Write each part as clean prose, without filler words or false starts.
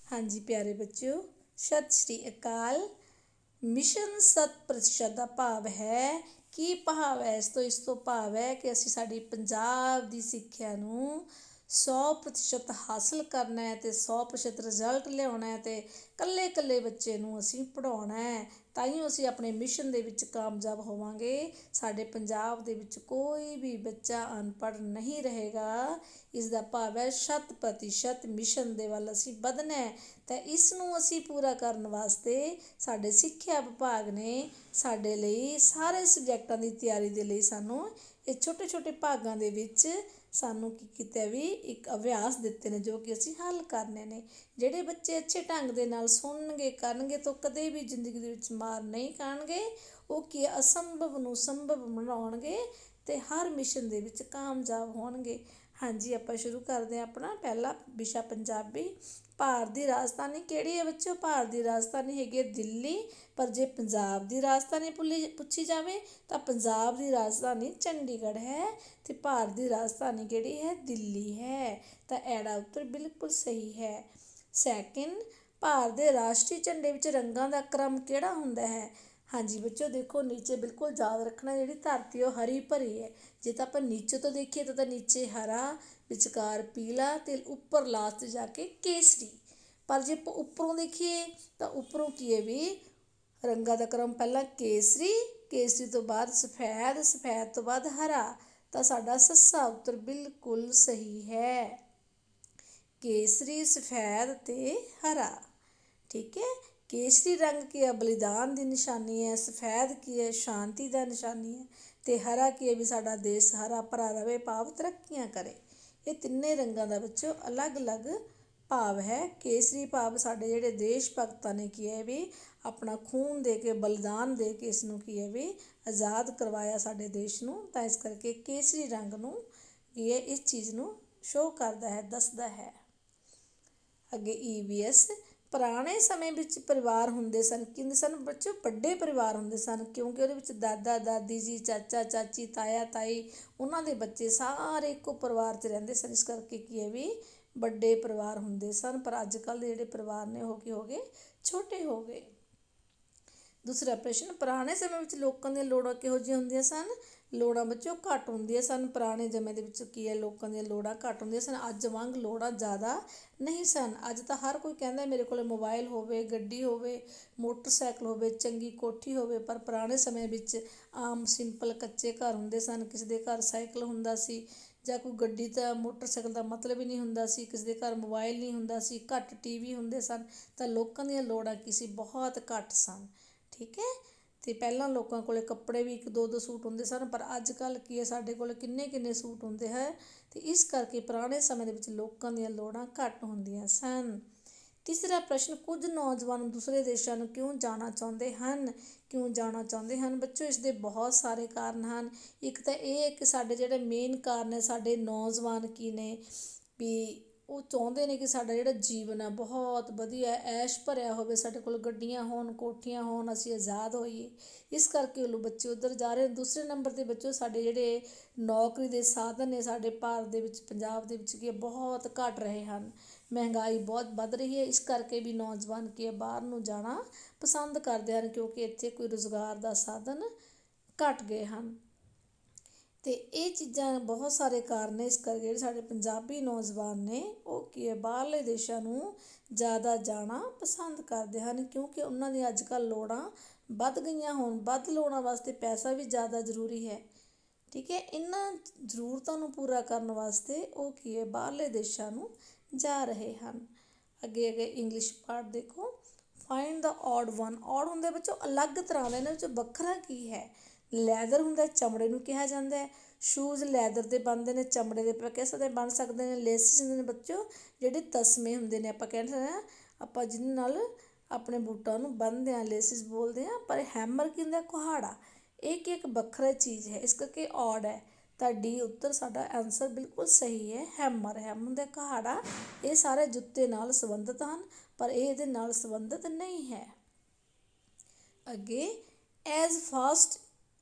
हाँ जी प्यारे बच्चों, सत श्री अकाल। मिशन 100% ਦਾ ਭਾਵ ਹੈ। ਕੀ ਭਾਵ ਹੈ ਇਸ ਤੋਂ ਭਾਵ ਹੈ ਕਿ ਅਸੀਂ ਸਾਡੀ ਪੰਜਾਬ ਦੀ ਸਿੱਖਿਆ ਨੂੰ 100% ਹਾਸਲ ਕਰਨਾ ਹੈ ਅਤੇ 100% ਰਿਜ਼ਲਟ ਲਿਆਉਣਾ ਹੈ ਅਤੇ ਇਕੱਲੇ ਬੱਚੇ ਨੂੰ ਅਸੀਂ ਪੜ੍ਹਾਉਣਾ ਹੈ। ਤਾਂ ਹੀ ਅਸੀਂ ਆਪਣੇ ਮਿਸ਼ਨ ਦੇ ਵਿੱਚ ਕਾਮਯਾਬ ਹੋਵਾਂਗੇ। ਸਾਡੇ ਪੰਜਾਬ ਦੇ ਵਿੱਚ ਕੋਈ ਵੀ ਬੱਚਾ ਅਨਪੜ੍ਹ ਨਹੀਂ ਰਹੇਗਾ। ਇਸ ਦਾ ਭਾਵ ਹੈ 100% ਮਿਸ਼ਨ ਦੇ ਵੱਲ ਅਸੀਂ ਵਧਣਾ ਹੈ। ਤਾਂ ਇਸ ਨੂੰ ਅਸੀਂ ਪੂਰਾ ਕਰਨ ਵਾਸਤੇ ਸਾਡੇ ਸਿੱਖਿਆ ਵਿਭਾਗ ਨੇ ਸਾਡੇ ਲਈ ਸਾਰੇ ਸਬਜੈਕਟਾਂ ਦੀ ਤਿਆਰੀ ਦੇ ਲਈ ਸਾਨੂੰ ਇਹ ਛੋਟੇ ਭਾਗਾਂ ਦੇ ਵਿੱਚ ਸਾਨੂੰ ਕੀ ਕੀਤਾ ਵੀ ਇੱਕ ਅਭਿਆਸ ਦਿੱਤੇ ਨੇ ਜੋ ਕਿ ਅਸੀਂ ਹੱਲ ਕਰਨੇ ਨੇ। ਜਿਹੜੇ ਬੱਚੇ ਅੱਛੇ ਢੰਗ ਦੇ ਨਾਲ ਸੁਣਨਗੇ ਕਰਨਗੇ ਤਾਂ ਕਦੇ ਵੀ ਜ਼ਿੰਦਗੀ ਦੇ ਵਿੱਚ ਮਾਰ ਨਹੀਂ ਖਾਣਗੇ। ਉਹ ਕੀ ਅਸੰਭਵ ਨੂੰ ਸੰਭਵ ਬਣਾਉਣਗੇ ਅਤੇ ਹਰ ਮਿਸ਼ਨ ਦੇ ਵਿੱਚ ਕਾਮਯਾਬ ਹੋਣਗੇ। ਹਾਂਜੀ ਆਪਾਂ ਸ਼ੁਰੂ ਕਰਦੇ ਹਾਂ ਆਪਣਾ ਪਹਿਲਾ ਵਿਸ਼ਾ ਪੰਜਾਬੀ। ਭਾਰਤ ਦੀ ਰਾਜਧਾਨੀ ਕਿਹੜੀ ਹੈ ਬੱਚਿਓ? ਭਾਰਤ ਦੀ ਰਾਜਧਾਨੀ ਹੈਗੀ ਹੈ ਦਿੱਲੀ। ਪਰ ਜੇ ਪੰਜਾਬ ਦੀ ਰਾਜਧਾਨੀ ਪੁੱਛੀ ਜਾਵੇ ਤਾਂ ਪੰਜਾਬ ਦੀ ਰਾਜਧਾਨੀ ਚੰਡੀਗੜ੍ਹ ਹੈ ਅਤੇ ਭਾਰਤ ਦੀ ਰਾਜਧਾਨੀ ਕਿਹੜੀ ਹੈ? ਦਿੱਲੀ ਹੈ। ਤਾਂ ਐੜਾ ਉੱਤਰ ਬਿਲਕੁਲ ਸਹੀ ਹੈ। ਸੈਕਿੰਡ, ਭਾਰਤ ਦੇ ਰਾਸ਼ਟਰੀ ਝੰਡੇ ਵਿੱਚ ਰੰਗਾਂ ਦਾ ਕ੍ਰਮ ਕਿਹੜਾ ਹੁੰਦਾ ਹੈ? ਹਾਂਜੀ ਬੱਚਿਓ ਦੇਖੋ ਨੀਚੇ ਬਿਲਕੁਲ ਯਾਦ ਰੱਖਣਾ ਜਿਹੜੀ ਧਰਤੀ ਉਹ ਹਰੀ ਭਰੀ ਹੈ। ਜੇ ਤਾਂ ਆਪਾਂ ਨੀਚੇ ਤੋਂ ਦੇਖੀਏ ਤਾਂ ਨੀਚੇ ਹਰਾ, ਵਿਚਕਾਰ ਪੀਲਾ ਅਤੇ ਉੱਪਰ ਲਾਸਟ ਜਾ ਕੇ ਕੇਸਰੀ। ਪਰ ਜੇ ਆਪਾਂ ਉੱਪਰੋਂ ਦੇਖੀਏ ਤਾਂ ਉੱਪਰੋਂ ਕੀ ਹੈ ਵੀ ਰੰਗਾਂ ਦਾ ਕ੍ਰਮ ਪਹਿਲਾਂ ਕੇਸਰੀ, ਕੇਸਰੀ ਤੋਂ ਬਾਅਦ ਸਫੈਦ, ਸਫੈਦ ਤੋਂ ਬਾਅਦ ਹਰਾ। ਤਾਂ ਸਾਡਾ ਸੱਸਾ ਉੱਤਰ ਬਿਲਕੁਲ ਸਹੀ ਹੈ। ਕੇਸਰੀ, ਸਫੈਦ ਅਤੇ ਹਰਾ। ਠੀਕ ਹੈ। ਕੇਸਰੀ ਰੰਗ ਕੀ ਹੈ? ਬਲੀਦਾਨ ਦੀ ਨਿਸ਼ਾਨੀ ਹੈ। ਸਫੈਦ ਕੀ ਹੈ? ਸ਼ਾਂਤੀ ਦਾ ਨਿਸ਼ਾਨੀ ਹੈ। ਅਤੇ ਹਰਾ ਕੀ ਹੈ ਵੀ ਸਾਡਾ ਦੇਸ਼ ਹਰਾ ਭਰਾ ਰਵੇ ਭਾਵ ਤਰੱਕੀਆਂ ਕਰੇ। ਇਹ ਤਿੰਨੇ ਰੰਗਾਂ ਦਾ ਬੱਚੋ ਅਲੱਗ ਭਾਵ ਹੈ। ਕੇਸਰੀ ਭਾਵ ਸਾਡੇ ਜਿਹੜੇ ਦੇਸ਼ ਭਗਤਾਂ ਨੇ ਕੀ ਹੈ ਵੀ ਆਪਣਾ ਖੂਨ ਦੇ ਕੇ ਬਲੀਦਾਨ ਦੇ ਕੇ ਇਸ ਨੂੰ ਕੀ ਹੈ ਵੀ ਆਜ਼ਾਦ ਕਰਵਾਇਆ ਸਾਡੇ ਦੇਸ਼ ਨੂੰ। ਤਾਂ ਇਸ ਕਰਕੇ ਕੇਸਰੀ ਰੰਗ ਨੂੰ ਕੀ ਹੈ ਇਸ ਚੀਜ਼ ਨੂੰ ਸ਼ੋਅ ਕਰਦਾ ਹੈ, ਦੱਸਦਾ ਹੈ। ਅੱਗੇ EVS। ਪੁਰਾਣੇ ਸਮੇਂ ਵਿੱਚ ਪਰਿਵਾਰ ਹੁੰਦੇ ਸਨ। ਕੀ ਹੁੰਦੇ ਸਨ ਬੱਚੋ? ਵੱਡੇ ਪਰਿਵਾਰ ਹੁੰਦੇ ਸਨ ਕਿਉਂਕਿ ਉਹਦੇ ਵਿੱਚ ਦਾਦਾ ਦਾਦੀ ਜੀ, ਚਾਚਾ ਚਾਚੀ, ਤਾਇਆ ਤਾਈ ਉਹਨਾਂ ਦੇ ਬੱਚੇ ਸਾਰੇ ਇੱਕੋ ਪਰਿਵਾਰ 'ਚ ਰਹਿੰਦੇ ਸਨ। ਇਸ ਕਰਕੇ ਕੀ ਹੈ ਵੀ ਵੱਡੇ ਪਰਿਵਾਰ ਹੁੰਦੇ ਸਨ। ਪਰ ਅੱਜ ਕੱਲ੍ਹ ਦੇ ਜਿਹੜੇ ਪਰਿਵਾਰ ਨੇ ਉਹ ਕੀ ਹੋ ਗਏ? ਛੋਟੇ ਹੋ ਗਏ। ਦੂਸਰਾ ਪ੍ਰਸ਼ਨ, ਪੁਰਾਣੇ ਸਮੇਂ ਵਿੱਚ ਲੋਕਾਂ ਦੀਆਂ ਲੋੜਾਂ ਕਿਹੋ ਜਿਹੀਆਂ ਹੁੰਦੀਆਂ ਸਨ? ਲੋੜਾਂ ਬੱਚੋ ਘੱਟ ਹੁੰਦੀਆਂ ਸਨ। ਪੁਰਾਣੇ ਸਮੇਂ ਦੇ ਵਿੱਚ ਕੀ ਹੈ ਲੋਕਾਂ ਦੀਆਂ ਲੋੜਾਂ ਘੱਟ ਹੁੰਦੀਆਂ ਸਨ। ਅੱਜ ਵਾਂਗ ਲੋੜਾਂ ਜ਼ਿਆਦਾ ਨਹੀਂ ਸਨ। ਅੱਜ ਤਾਂ ਹਰ ਕੋਈ ਕਹਿੰਦਾ ਮੇਰੇ ਕੋਲ ਮੋਬਾਈਲ ਹੋਵੇ, ਗੱਡੀ ਹੋਵੇ, ਮੋਟਰਸਾਈਕਲ ਹੋਵੇ, ਚੰਗੀ ਕੋਠੀ ਹੋਵੇ। ਪਰ ਪੁਰਾਣੇ ਸਮੇਂ ਵਿੱਚ ਆਮ ਸਿੰਪਲ ਕੱਚੇ ਘਰ ਹੁੰਦੇ ਸਨ। ਕਿਸੇ ਦੇ ਘਰ ਸਾਈਕਲ ਹੁੰਦਾ ਸੀ ਜਾਂ ਕੋਈ ਗੱਡੀ ਤਾਂ ਮੋਟਰਸਾਈਕਲ ਦਾ ਮਤਲਬ ਹੀ ਨਹੀਂ ਹੁੰਦਾ ਸੀ। ਕਿਸੇ ਦੇ ਘਰ ਮੋਬਾਈਲ ਨਹੀਂ ਹੁੰਦਾ ਸੀ। ਘੱਟ TV ਹੁੰਦੇ ਸਨ। ਤਾਂ ਲੋਕਾਂ ਦੀਆਂ ਲੋੜਾਂ ਕੀ ਸੀ? ਬਹੁਤ ਘੱਟ ਸਨ। ਠੀਕ ਹੈ। ਅਤੇ ਪਹਿਲਾਂ ਲੋਕਾਂ ਕੋਲ ਕੱਪੜੇ ਵੀ 1-2 ਸੂਟ ਹੁੰਦੇ ਸਨ। ਪਰ ਅੱਜ ਕੱਲ੍ਹ ਕੀ ਹੈ ਸਾਡੇ ਕੋਲ ਕਿੰਨੇ ਸੂਟ ਹੁੰਦੇ ਹੈ। ਅਤੇ ਇਸ ਕਰਕੇ ਪੁਰਾਣੇ ਸਮੇਂ ਦੇ ਵਿੱਚ ਲੋਕਾਂ ਦੀਆਂ ਲੋੜਾਂ ਘੱਟ ਹੁੰਦੀਆਂ ਸਨ। ਤੀਸਰਾ ਪ੍ਰਸ਼ਨ, ਕੁਝ ਨੌਜਵਾਨ ਦੂਸਰੇ ਦੇਸ਼ਾਂ ਨੂੰ ਕਿਉਂ ਜਾਣਾ ਚਾਹੁੰਦੇ ਹਨ? ਕਿਉਂ ਜਾਣਾ ਚਾਹੁੰਦੇ ਹਨ ਬੱਚੋ? ਇਸ ਦੇ ਬਹੁਤ ਸਾਰੇ ਕਾਰਨ ਹਨ। ਇੱਕ ਤਾਂ ਇਹ ਹੈ ਕਿ ਸਾਡੇ ਜਿਹੜੇ ਮੇਨ ਕਾਰਨ ਹੈ ਸਾਡੇ ਨੌਜਵਾਨ ਕੀ ਨੇ ਵੀ ਉਹ ਚਾਹੁੰਦੇ ਨੇ ਕਿ ਸਾਡਾ ਜਿਹੜਾ ਜੀਵਨ ਹੈ ਬਹੁਤ ਵਧੀਆ ਐਸ਼ ਭਰਿਆ ਹੋਵੇ, ਸਾਡੇ ਕੋਲ ਗੱਡੀਆਂ ਹੋਣ, ਕੋਠੀਆਂ ਹੋਣ, ਅਸੀਂ ਆਜ਼ਾਦ ਹੋਈਏ। ਇਸ ਕਰਕੇ ਉਹ ਬੱਚੇ ਉੱਧਰ ਜਾ ਰਹੇ। ਦੂਸਰੇ ਨੰਬਰ 'ਤੇ ਬੱਚੋ ਸਾਡੇ ਜਿਹੜੇ ਨੌਕਰੀ ਦੇ ਸਾਧਨ ਨੇ ਸਾਡੇ ਭਾਰਤ ਦੇ ਵਿੱਚ, ਪੰਜਾਬ ਦੇ ਵਿੱਚ ਕੀ ਬਹੁਤ ਘੱਟ ਰਹੇ ਹਨ। ਮਹਿੰਗਾਈ ਬਹੁਤ ਵੱਧ ਰਹੀ ਹੈ। ਇਸ ਕਰਕੇ ਵੀ ਨੌਜਵਾਨ ਕੀ ਬਾਹਰ ਨੂੰ ਜਾਣਾ ਪਸੰਦ ਕਰਦੇ ਹਨ ਕਿਉਂਕਿ ਇੱਥੇ ਕੋਈ ਰੁਜ਼ਗਾਰ ਦਾ ਸਾਧਨ ਘੱਟ ਗਏ ਹਨ। ਅਤੇ ਇਹ ਚੀਜ਼ਾਂ ਬਹੁਤ ਸਾਰੇ ਕਾਰਨ ਨੇ। ਇਸ ਕਰਕੇ ਜਿਹੜੇ ਸਾਡੇ ਪੰਜਾਬੀ ਨੌਜਵਾਨ ਨੇ ਉਹ ਕੀ ਹੈ ਬਾਹਰਲੇ ਦੇਸ਼ਾਂ ਨੂੰ ਜ਼ਿਆਦਾ ਜਾਣਾ ਪਸੰਦ ਕਰਦੇ ਹਨ ਕਿਉਂਕਿ ਉਹਨਾਂ ਦੀਆਂ ਅੱਜ ਕੱਲ੍ਹ ਲੋੜਾਂ ਵੱਧ ਗਈਆਂ ਹੋਣ। ਵੱਧ ਲੋੜਾਂ ਵਾਸਤੇ ਪੈਸਾ ਵੀ ਜ਼ਿਆਦਾ ਜ਼ਰੂਰੀ ਹੈ। ਠੀਕ ਹੈ। ਇਹਨਾਂ ਜ਼ਰੂਰਤਾਂ ਨੂੰ ਪੂਰਾ ਕਰਨ ਵਾਸਤੇ ਉਹ ਕੀ ਹੈ ਬਾਹਰਲੇ ਦੇਸ਼ਾਂ ਨੂੰ ਜਾ ਰਹੇ ਹਨ। ਅੱਗੇ ਇੰਗਲਿਸ਼ ਪਾਰਟ ਦੇਖੋ। ਫਾਈਂਡ ਦਾ ਔਡ ਵਨ। ਔਡ ਹੁੰਦੇ ਬੱਚੋ ਅਲੱਗ ਤਰ੍ਹਾਂ ਦਾ। ਇਹਨਾਂ ਵਿੱਚ ਵੱਖਰਾ ਕੀ ਹੈ? ਲੈਦਰ ਹੁੰਦਾ, ਚਮੜੇ ਨੂੰ ਕਿਹਾ ਜਾਂਦਾ ਹੈ। ਸ਼ੂਜ਼ ਲੈਦਰ ਦੇ ਬਣਦੇ ਨੇ, ਚਮੜੇ ਦੇ ਆਪਾਂ ਕਹਿ ਸਕਦੇ ਬਣ ਸਕਦੇ ਨੇ। ਲੇਸਿਸ ਹੁੰਦੇ ਨੇ ਬੱਚੋ ਜਿਹੜੇ ਤਸਮੇ ਹੁੰਦੇ ਨੇ ਆਪਾਂ ਕਹਿ ਸਕਦੇ ਹਾਂ ਆਪਾਂ ਜਿਹਦੇ ਨਾਲ ਆਪਣੇ ਬੂਟਾਂ ਨੂੰ ਬੰਨ੍ਹਦੇ ਹਾਂ, ਲੇਸਿਸ ਬੋਲਦੇ ਹਾਂ। ਪਰ ਹੈਮਰ ਕੀ ਹੁੰਦਾ? ਕੁਹਾੜਾ। ਇਹ ਕੀ ਇੱਕ ਵੱਖਰਾ ਚੀਜ਼ ਹੈ। ਇਸ ਕਰਕੇ ਔਡ ਹੈ। ਤਾਂ D ਉੱਤਰ ਸਾਡਾ ਆਨਸਰ ਬਿਲਕੁਲ ਸਹੀ ਹੈ। ਹੈਮਰ ਹੁੰਦਾ ਕੁਹਾੜਾ। ਇਹ ਸਾਰੇ ਜੁੱਤੇ ਨਾਲ ਸੰਬੰਧਿਤ ਹਨ ਪਰ ਇਹ ਇਹਦੇ ਨਾਲ ਸੰਬੰਧਿਤ ਨਹੀਂ ਹੈ। ਅੱਗੇ as fast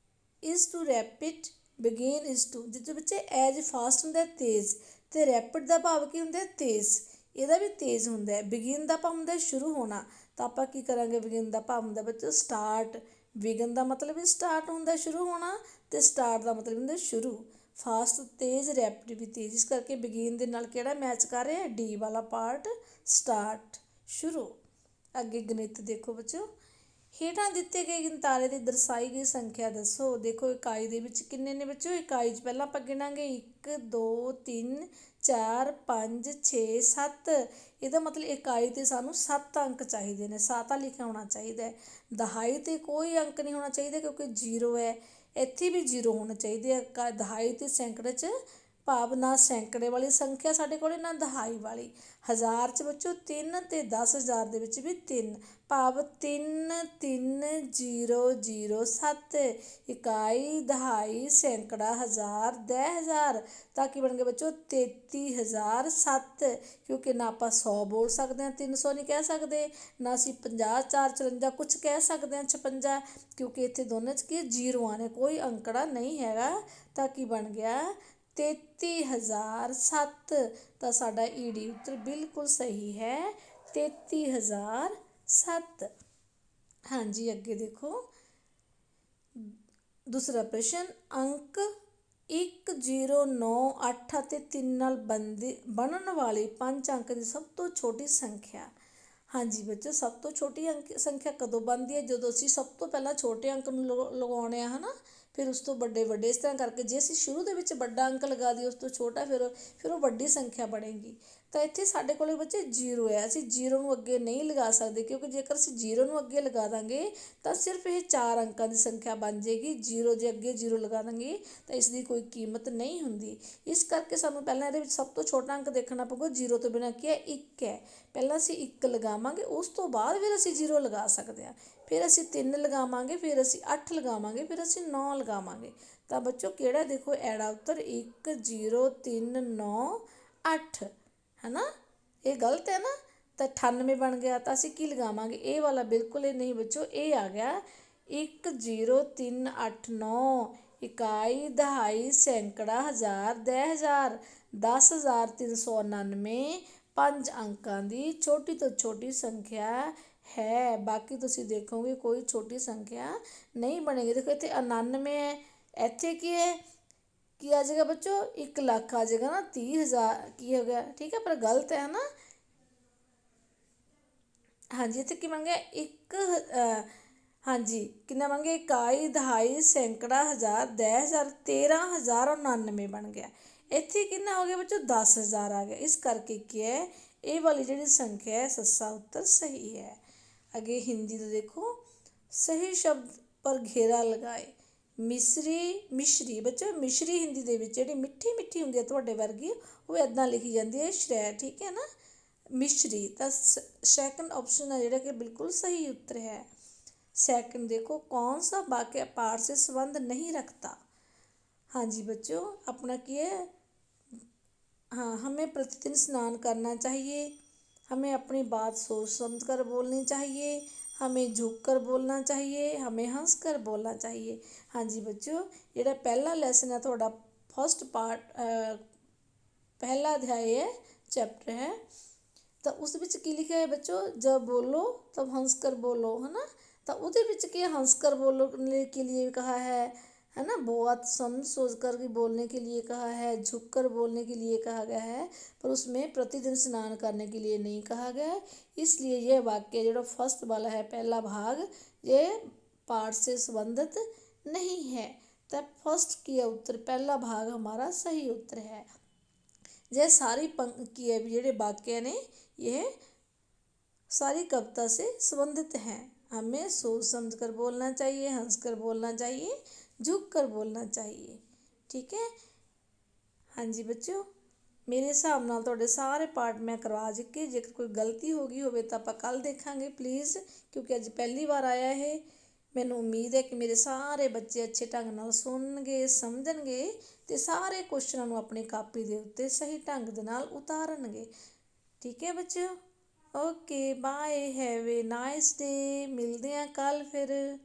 is to rapid begin is to. ਜਿੱਥੇ ਬੱਚੇ ਐਜ਼ ਫਾਸਟ ਹੁੰਦਾ ਤੇਜ਼ ਅਤੇ ਰੈਪਿਡ ਦਾ ਭਾਵ ਕੀ ਹੁੰਦਾ? ਤੇਜ਼। ਇਹਦਾ ਵੀ ਤੇਜ਼ ਹੁੰਦਾ ਹੈ। ਬਿਗਿਨ ਦਾ ਭਾਵ ਹੁੰਦਾ ਸ਼ੁਰੂ ਹੋਣਾ, ਤਾਂ ਆਪਾਂ ਕੀ ਕਰਾਂਗੇ, ਬਿਗਿਨ ਦਾ ਭਾਵ ਹੁੰਦਾ ਬੱਚੋ ਸਟਾਰਟ। ਬਿਗਨ ਦਾ ਮਤਲਬ ਵੀ ਸਟਾਰਟ ਹੁੰਦਾ ਸ਼ੁਰੂ ਹੋਣਾ, ਅਤੇ ਸਟਾਰਟ ਦਾ ਮਤਲਬ ਹੁੰਦਾ ਸ਼ੁਰੂ। ਫਾਸਟ ਤੇਜ਼, ਰੈਪਿਡ ਵੀ ਤੇਜ਼, ਇਸ ਕਰਕੇ ਬਿਗਿਨ ਦੇ ਨਾਲ ਕਿਹੜਾ ਮੈਚ ਕਰ ਰਿਹਾ, ਡੀ ਵਾਲਾ ਪਾਰਟ ਸਟਾਰਟ ਸ਼ੁਰੂ। ਅੱਗੇ ਗਣਿਤ ਦੇਖੋ ਬੱਚੋ, ਹੇਠਾਂ ਦਿੱਤੇ ਗਏ ਗਿਣਤਾਰੇ ਦੀ ਦਰਸਾਈ ਗਈ ਸੰਖਿਆ ਦੱਸੋ। ਦੇਖੋ ਇਕਾਈ ਦੇ ਵਿੱਚ ਕਿੰਨੇ ਨੇ ਬੱਚੋ, ਇਕਾਈ 'ਚ ਪਹਿਲਾਂ ਆਪਾਂ ਗਿਣਾਂਗੇ 1 2 3 4 5 6 7। ਇਹਦਾ ਮਤਲਬ ਇਕਾਈ 'ਤੇ ਸਾਨੂੰ 7 ਅੰਕ ਚਾਹੀਦੇ ਨੇ, 7 ਲਿਖਿਆ ਹੋਣਾ ਚਾਹੀਦਾ ਹੈ। ਦਹਾਈ 'ਤੇ ਕੋਈ ਅੰਕ ਨਹੀਂ ਹੋਣਾ ਚਾਹੀਦਾ ਕਿਉਂਕਿ 0 ਹੈ, ਇੱਥੇ ਵੀ 0 ਹੋਣਾ ਚਾਹੀਦੇ ਆ। ਦਹਾਈ ਅਤੇ ਸੈਂਕੜੇ 'ਚ ਭਾਵ ਨਾ ਸੈਂਕੜੇ ਵਾਲੀ ਸੰਖਿਆ ਸਾਡੇ ਕੋਲ, ਨਾ ਦਹਾਈ ਵਾਲੀ। ਹਜ਼ਾਰ 'ਚ ਬੱਚੋ 3 ਅਤੇ 10,000 ਦੇ ਵਿੱਚ ਵੀ 3, ਭਾਵ 3 3 0 0 7। ਇਕਾਈ, ਦਹਾਈ, ਸੈਂਕੜਾ, ਹਜ਼ਾਰ, 10,000, ਤਾਂ ਕੀ ਬਣ ਗਿਆ ਬੱਚੋ 33,007। ਕਿਉਂਕਿ ਨਾ ਆਪਾਂ 100 ਬੋਲ ਸਕਦੇ ਹਾਂ, 300 ਨਹੀਂ ਕਹਿ ਸਕਦੇ, ਨਾ ਅਸੀਂ 50 4 54 ਕੁਛ ਕਹਿ ਸਕਦੇ ਹਾਂ 56, ਕਿਉਂਕਿ ਇੱਥੇ ਦੋਨਾਂ 'ਚ ਕੀ ਜੀਰੋਆਂ ਨੇ, ਕੋਈ ਅੰਕੜਾ ਨਹੀਂ ਹੈਗਾ। ਤਾਂ ਕੀ ਬਣ ਗਿਆ 33,007। ਤਾਂ ਸਾਡਾ ਈ ਡੀ ਉੱਤਰ ਬਿਲਕੁਲ ਸਹੀ ਹੈ, 33,007। ਹਾਂਜੀ ਅੱਗੇ ਦੇਖੋ, ਦੂਸਰਾ ਪ੍ਰਸ਼ਨ, ਅੰਕ 1 0 9 8 ਅਤੇ 3 ਨਾਲ ਬਣਨ ਵਾਲੀ 5 ਅੰਕ ਦੀ ਸਭ ਤੋਂ ਛੋਟੀ ਸੰਖਿਆ। ਹਾਂਜੀ ਬੱਚੋ, ਸਭ ਤੋਂ ਛੋਟੀ ਸੰਖਿਆ ਕਦੋਂ ਬਣਦੀ ਹੈ, ਜਦੋਂ ਅਸੀਂ ਸਭ ਤੋਂ ਪਹਿਲਾਂ ਛੋਟੇ ਅੰਕ ਨੂੰ ਲਗਾਉਣੇ ਆ, ਹੈ ਨਾ, ਫਿਰ ਉਸ ਤੋਂ ਵੱਡੇ ਵੱਡੇ, ਇਸ ਤਰ੍ਹਾਂ ਕਰਕੇ ਜੇ ਅਸੀਂ ਸ਼ੁਰੂ ਦੇ ਵਿੱਚ ਵੱਡਾ ਅੰਕ ਲਗਾ ਦਈਏ, ਉਸ ਤੋਂ ਛੋਟਾ, ਫਿਰ ਉਹ ਵੱਡੀ ਸੰਖਿਆ ਬਣੇਗੀ। ਤਾਂ ਇੱਥੇ ਸਾਡੇ ਕੋਲ ਬੱਚੇ 0 ਹੈ, ਅਸੀਂ 0 ਨੂੰ ਅੱਗੇ ਨਹੀਂ ਲਗਾ ਸਕਦੇ, ਕਿਉਂਕਿ ਜੇਕਰ ਅਸੀਂ 0 ਨੂੰ ਅੱਗੇ ਲਗਾ ਦਾਂਗੇ ਤਾਂ ਸਿਰਫ ਇਹ 4 ਅੰਕਾਂ ਦੀ ਸੰਖਿਆ ਬਣ ਜਾਏਗੀ। 0 ਜੇ ਅੱਗੇ 0 ਲਗਾ ਦਾਂਗੇ ਤਾਂ ਇਸ ਦੀ ਕੋਈ ਕੀਮਤ ਨਹੀਂ ਹੁੰਦੀ। ਇਸ ਕਰਕੇ ਸਾਨੂੰ ਪਹਿਲਾਂ ਇਹਦੇ ਵਿੱਚ ਸਭ ਤੋਂ ਛੋਟਾ ਅੰਕ ਦੇਖਣਾ ਪਊਗਾ। 0 ਤੋਂ ਬਿਨਾਂ ਕੀ ਹੈ, 1 ਹੈ। ਪਹਿਲਾਂ ਅਸੀਂ 1 ਲਗਾਵਾਂਗੇ, ਉਸ ਤੋਂ ਬਾਅਦ ਫਿਰ ਅਸੀਂ 0 ਲਗਾ ਸਕਦੇ ਹਾਂ, ਫਿਰ ਅਸੀਂ 3 ਲਗਾਵਾਂਗੇ, ਫਿਰ ਅਸੀਂ 8 ਲਗਾਵਾਂਗੇ, ਫਿਰ ਅਸੀਂ 9 ਲਗਾਵਾਂਗੇ। ਤਾਂ ਬੱਚੋ ਕਿਹੜਾ ਦੇਖੋ ਐੜਾ ਉੱਤਰ 1 0 3 9 8, ਹੈ ਨਾ, ਇਹ ਗਲਤ ਹੈ ਨਾ, ਤਾਂ 98 ਬਣ ਗਿਆ। ਤਾਂ ਅਸੀਂ ਕੀ ਲਗਾਵਾਂਗੇ, ਇਹ ਵਾਲਾ ਬਿਲਕੁਲ ਇਹ ਨਹੀਂ ਬੱਚੋ, ਇਹ ਆ ਗਿਆ 1 0 3 8 9। ਇਕਾਈ, ਦਹਾਈ, ਸੈਂਕੜਾ, ਹਜ਼ਾਰ, 10,000, 10,399 5 ਅੰਕਾਂ ਦੀ ਛੋਟੀ ਤੋਂ ਛੋਟੀ ਸੰਖਿਆ ਹੈ। ਬਾਕੀ ਤੁਸੀਂ ਦੇਖੋਗੇ ਕੋਈ ਛੋਟੀ ਸੰਖਿਆ ਨਹੀਂ ਬਣੇਗੀ। ਦੇਖੋ ਇੱਥੇ 99 ਹੈ, ਇੱਥੇ ਕੀ ਹੈ, ਕੀ ਆ ਜਾਏਗਾ ਬੱਚੋ 1 ਲੱਖ ਆ ਜਾਏਗਾ ਨਾ, 30,000 ਕੀ ਹੋ ਗਿਆ, ਠੀਕ ਹੈ, ਪਰ ਗਲਤ ਹੈ ਨਾ। ਹਾਂਜੀ ਇੱਥੇ ਕੀ ਬਣ ਗਿਆ, ਹਾਂਜੀ ਕਿੰਨਾ ਬਣ ਗਿਆ, ਇਕਾਈ, ਦਹਾਈ, ਸੈਂਕੜਾ, ਹਜ਼ਾਰ, 10,000, 13,099 ਬਣ ਗਿਆ। ਇੱਥੇ ਕਿੰਨਾ ਹੋ ਗਿਆ ਬੱਚੋ 10,000 ਆ ਗਿਆ। ਇਸ ਕਰਕੇ ਕੀ ਹੈ, ਇਹ ਵਾਲੀ ਜਿਹੜੀ ਸੰਖਿਆ ਹੈ ਸੱਸਾ ਉੱਤਰ ਸਹੀ ਹੈ। ਅੱਗੇ ਹਿੰਦੀ ਦਾ ਦੇਖੋ, ਸਹੀ ਸ਼ਬਦ ਪਰ ਘੇਰਾ ਲਗਾਏ। ਮਿਸ਼ਰੀ ਬੱਚੋ, ਮਿਸ਼ਰੀ ਹਿੰਦੀ ਦੇ ਵਿੱਚ ਜਿਹੜੀ ਮਿੱਠੀ ਮਿੱਠੀ ਹੁੰਦੀ ਹੈ ਤੁਹਾਡੇ ਵਰਗੀ, ਉਹ ਇੱਦਾਂ ਲਿਖੀ ਜਾਂਦੀ ਹੈ ਸ਼੍ਰੈ, ਠੀਕ ਹੈ ਨਾ, ਮਿਸ਼ਰੀ। ਤਾਂ ਸੈਕੰਡ ਆਪਸ਼ਨ ਹੈ ਜਿਹੜਾ ਕਿ ਬਿਲਕੁਲ ਸਹੀ ਉੱਤਰ है। सेकंड देखो, कौन सा वाक्य पाठ से संबंध नहीं रखता। हाँ जी बच्चों, अपना की है, हाँ, हमें प्रतिदिन स्नान करना चाहिए, हमें अपनी बात सोच समझ कर बोलनी चाहिए, हमें झुक कर बोलना चाहिए, हमें हंस कर बोलना चाहिए। हाँ जी बच्चों, ਜਿਹੜਾ ਪਹਿਲਾ ਲੈਸਨ ਹੈ ਤੁਹਾਡਾ फर्स्ट पार्ट, पहला अध्याय है, चैप्टर है, ਤਾਂ ਉਸ ਵਿੱਚ ਕੀ ਲਿਖਿਆ ਹੈ ਬੱਚੋ, जब बोलो तब हंस कर बोलो, है ना। ਤਾਂ ਉਹਦੇ ਵਿੱਚ ਕੀ हंस कर बोलो के लिए कहा है ना, बहुत समझ सोच कर बोलने के लिए कहा है, झुक कर बोलने के लिए कहा गया है, पर उसमें प्रतिदिन स्नान करने के लिए नहीं कहा गया है। इसलिए यह वाक्य जो फर्स्ट वाला है पहला भाग, ये पाठ से संबंधित नहीं है। तो फर्स्ट की उत्तर पहला भाग हमारा सही उत्तर है। यह सारी पंक्ति है ਜਿਹੜੇ वाक्य ने यह सारी कविता से संबंधित हैं। हमें सोच समझ कर बोलना चाहिए, हंस कर बोलना चाहिए, झुक कर बोलना चाहिए, ठीक है। हाँ जी बच्चों, ਮੇਰੇ ਹਿਸਾਬ ਨਾਲ ਤੁਹਾਡੇ ਸਾਰੇ ਪਾਰਟ ਮੈਂ ਕਰਵਾ ਚੁੱਕੀ। ਜੇਕਰ ਕੋਈ ਗਲਤੀ ਹੋ ਗਈ ਹੋਵੇ ਤਾਂ ਆਪਾਂ ਕੱਲ੍ਹ ਦੇਖਾਂਗੇ ਪਲੀਜ਼, ਕਿਉਂਕਿ ਅੱਜ ਪਹਿਲੀ ਵਾਰ ਆਇਆ ਇਹ। ਮੈਨੂੰ ਉਮੀਦ ਹੈ ਕਿ ਮੇਰੇ ਸਾਰੇ ਬੱਚੇ ਅੱਛੇ ਢੰਗ ਨਾਲ ਸੁਣਨਗੇ, ਸਮਝਣਗੇ ਅਤੇ ਸਾਰੇ ਕੁਐਸਚਨਾਂ ਨੂੰ ਆਪਣੀ ਕਾਪੀ ਦੇ ਉੱਤੇ ਸਹੀ ਢੰਗ ਦੇ ਨਾਲ ਉਤਾਰਨਗੇ, ਠੀਕ ਹੈ ਬੱਚਿਓ। Okay bye, have a nice day. ਮਿਲਦੇ ਹਾਂ ਕੱਲ੍ਹ ਫਿਰ।